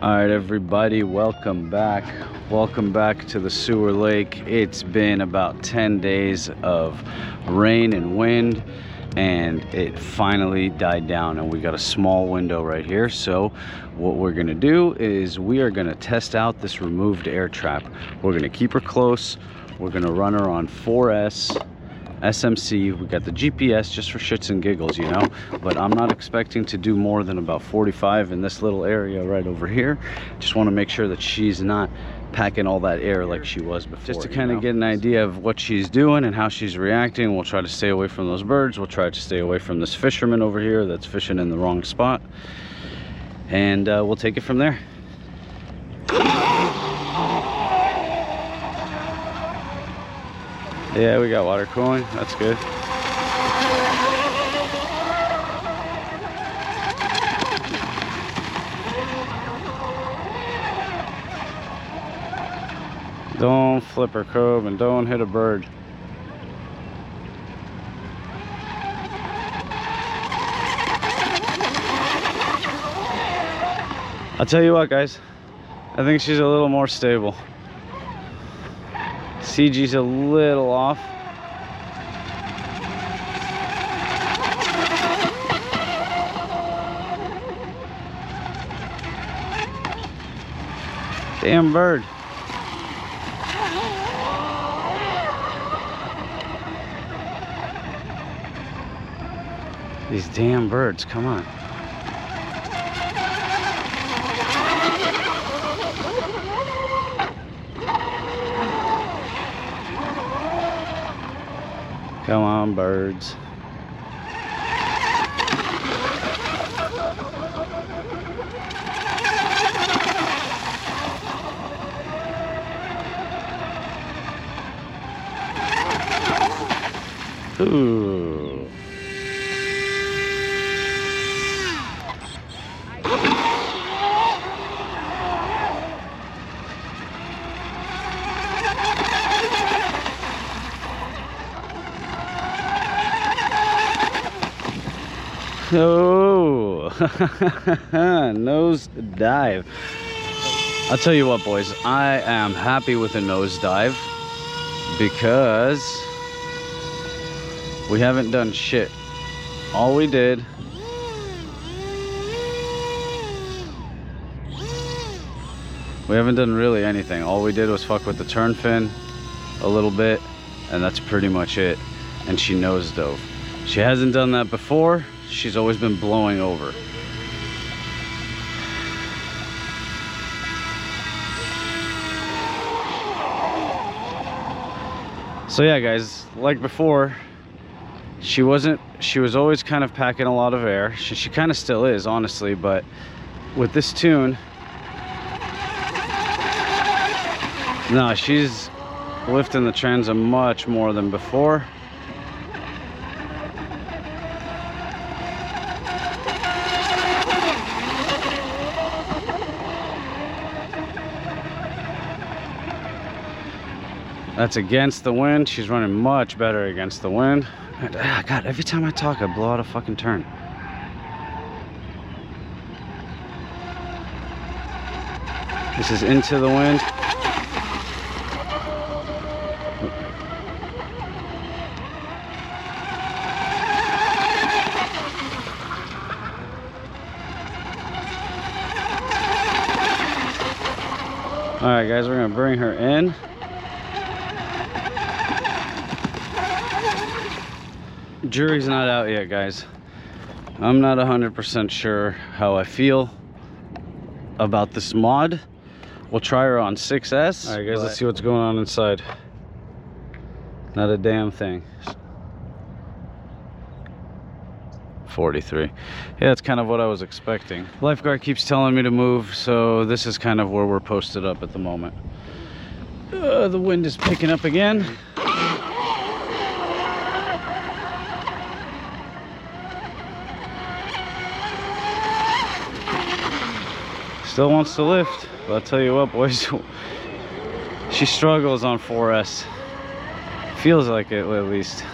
All right, everybody, welcome back. Welcome back to the sewer lake. It's been about 10 days of rain and wind, and it finally died down, and we got a small window right here. So what we're gonna do is we are gonna test out this removed air trap. We're gonna keep her close. We're gonna run her on 4S SMC. We got the GPS just for shits and giggles, you know, but I'm not expecting to do more than about 45 in this little area right over here. Just want to make sure that she's not packing all that air like she was before. Just to kind of get an idea of what she's doing and how she's reacting. We'll try to stay away from those birds. We'll try to stay away from this fisherman over here that's fishing in the wrong spot, and we'll take it from there. Yeah, we got water cooling. That's good. Don't flip her, Coby, and don't hit a bird. I'll tell you what, guys. I think she's a little more stable. CG's a little off. Damn bird. These damn birds, come on. Come on, birds. Ooh. Oh, nose dive. I'll tell you what, boys, I am happy with a nose dive because we haven't done shit. All we did we haven't done really anything. All we did was fuck with the turn fin a little bit, and that's pretty much it. And she nose dove. She hasn't done that before. She's always been blowing over. So yeah, guys, like before, she was always kind of packing a lot of air. She kind of still is, honestly, but with this tune, no, she's lifting the transom much more than before. That's against the wind. She's running much better against the wind. God, every time I talk, I blow out a fucking turn. This is into the wind. All right, guys, we're gonna bring her in. Jury's not out yet, guys. I'm not 100% sure how I feel about this mod. We'll try her on 6S. All right, guys, let's see what's going on inside. Not a damn thing. 43. Yeah, that's kind of what I was expecting. Lifeguard keeps telling me to move, so this is kind of where we're posted up at the moment. The wind is picking up again. Still wants to lift, but I'll tell you what, boys, she struggles on 4S. Feels like it, at least.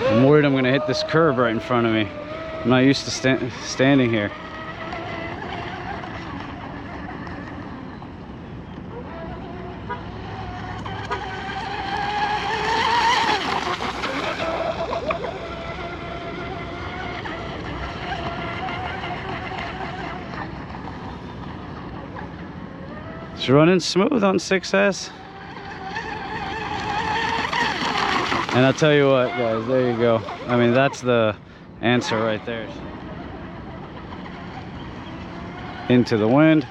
I'm worried I'm gonna hit this curb right in front of me. I'm not used to standing here. It's running smooth on 6S. And I'll tell you what, guys, there you go. I mean, that's the answer right there. Into the wind.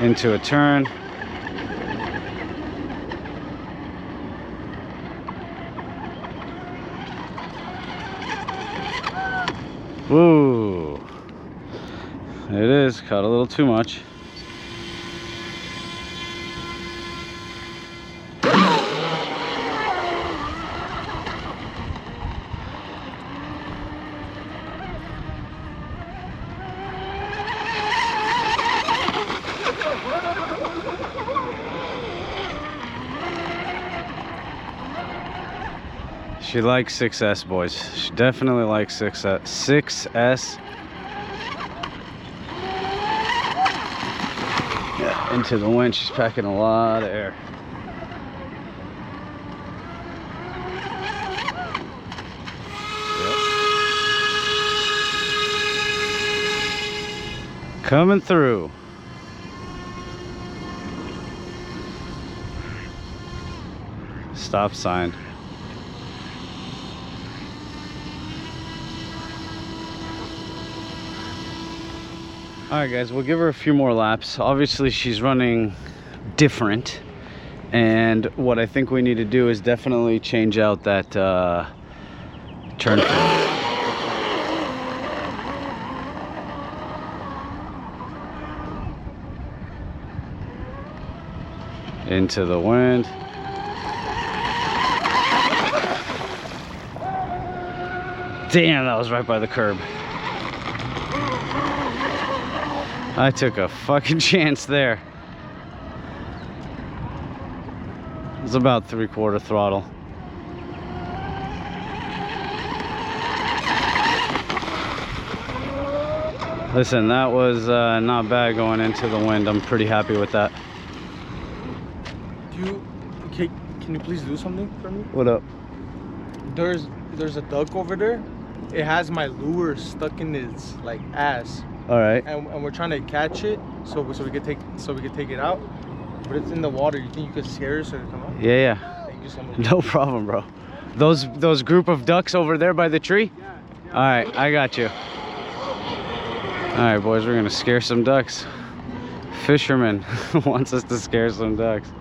Into a turn. Woo! It is, caught a little too much. She likes 6S, boys. She definitely likes 6S. Yeah, into the wind. She's packing a lot of air. Yep. Coming through. Stop sign. Alright guys, we'll give her a few more laps. Obviously she's running different, and what I think we need to do is definitely change out that turn fin. Into the wind. Damn, that was right by the curb. I took a fucking chance there. It's about 3/4 throttle. Listen, that was not bad going into the wind. I'm pretty happy with that. Can you please do something for me? What up? There's a duck over there. It has my lure stuck in its like ass. All right. And we're trying to catch it so we could take it out. But it's in the water. You think you could scare it so it come out? Yeah, yeah. Thank you so much. No problem, bro. Those group of ducks over there by the tree? Yeah. All right, I got you. All right, boys, we're gonna scare some ducks. Fisherman wants us to scare some ducks.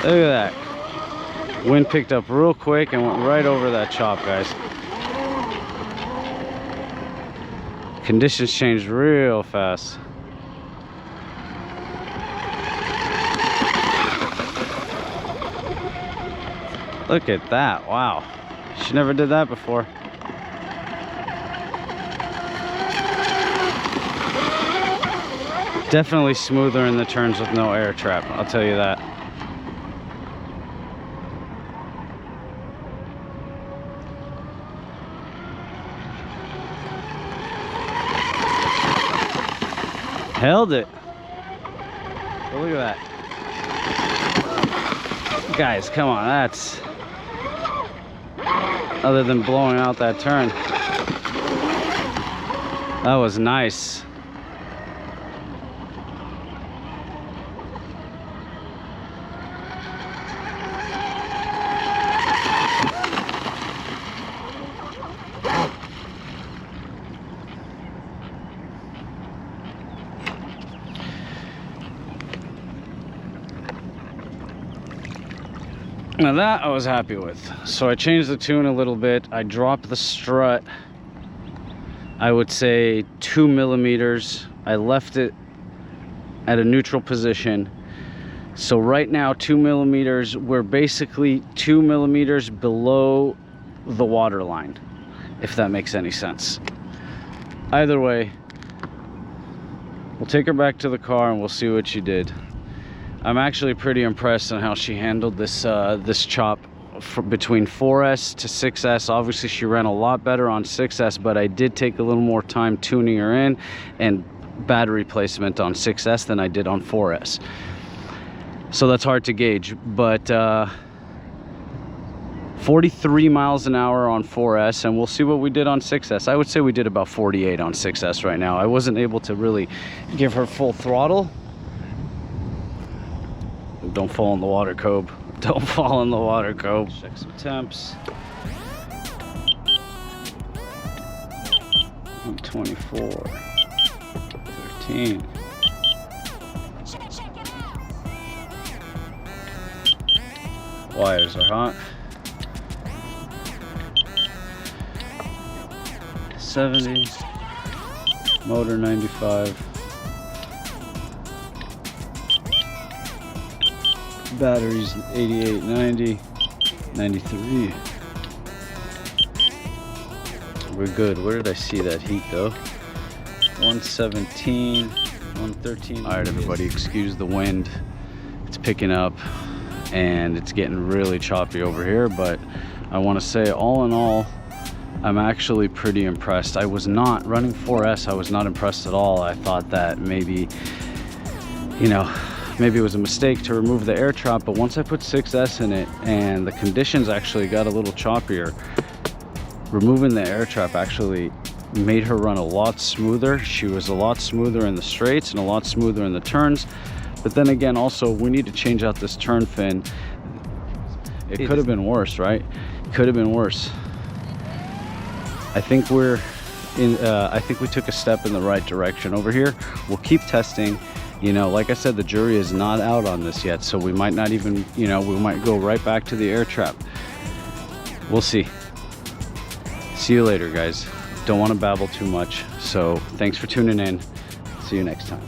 Look at that. Wind picked up real quick and went right over that chop, guys. Conditions changed real fast. Look at that, wow. She never did that before. Definitely smoother in the turns with no air trap, I'll tell you that. Held it. Oh, look at that. Guys, come on, that's... Other than blowing out that turn. That was nice. Now that I was happy with. So I changed the tune a little bit. I dropped the strut, I would say 2 millimeters. I left it at a neutral position. So right now 2 millimeters, we're basically 2 millimeters below the water line, if that makes any sense. Either way, we'll take her back to the car and we'll see what she did. I'm actually pretty impressed on how she handled this this chop between 4S to 6S. Obviously she ran a lot better on 6S, but I did take a little more time tuning her in and battery placement on 6S than I did on 4S. So that's hard to gauge, but 43 miles an hour on 4S, and we'll see what we did on 6S. I would say we did about 48 on 6S right now. I wasn't able to really give her full throttle. Don't fall in the water, Coby. Don't fall in the water, Coby. Check some temps. 124. 13. Wires are hot. 70. Motor 95. Batteries 88, 90, 93. We're good. Where did I see that heat though? 117, 113. All right, everybody, excuse the wind. It's picking up and it's getting really choppy over here, but I want to say all in all, I'm actually pretty impressed. I was not running 4S. I was not impressed at all. I thought that maybe, you know, maybe it was a mistake to remove the air trap, but once I put 6S in it and the conditions actually got a little choppier, removing the air trap actually made her run a lot smoother. She was a lot smoother in the straights and a lot smoother in the turns. But then again, also, we need to change out this turn fin. It could have been worse, right? Could have been worse. I think we're in, I think we took a step in the right direction over here. We'll keep testing. You know, like I said, the jury is not out on this yet, so we might not even, you know, we might go right back to the air trap. We'll see. See you later, guys. Don't want to babble too much, so thanks for tuning in. See you next time.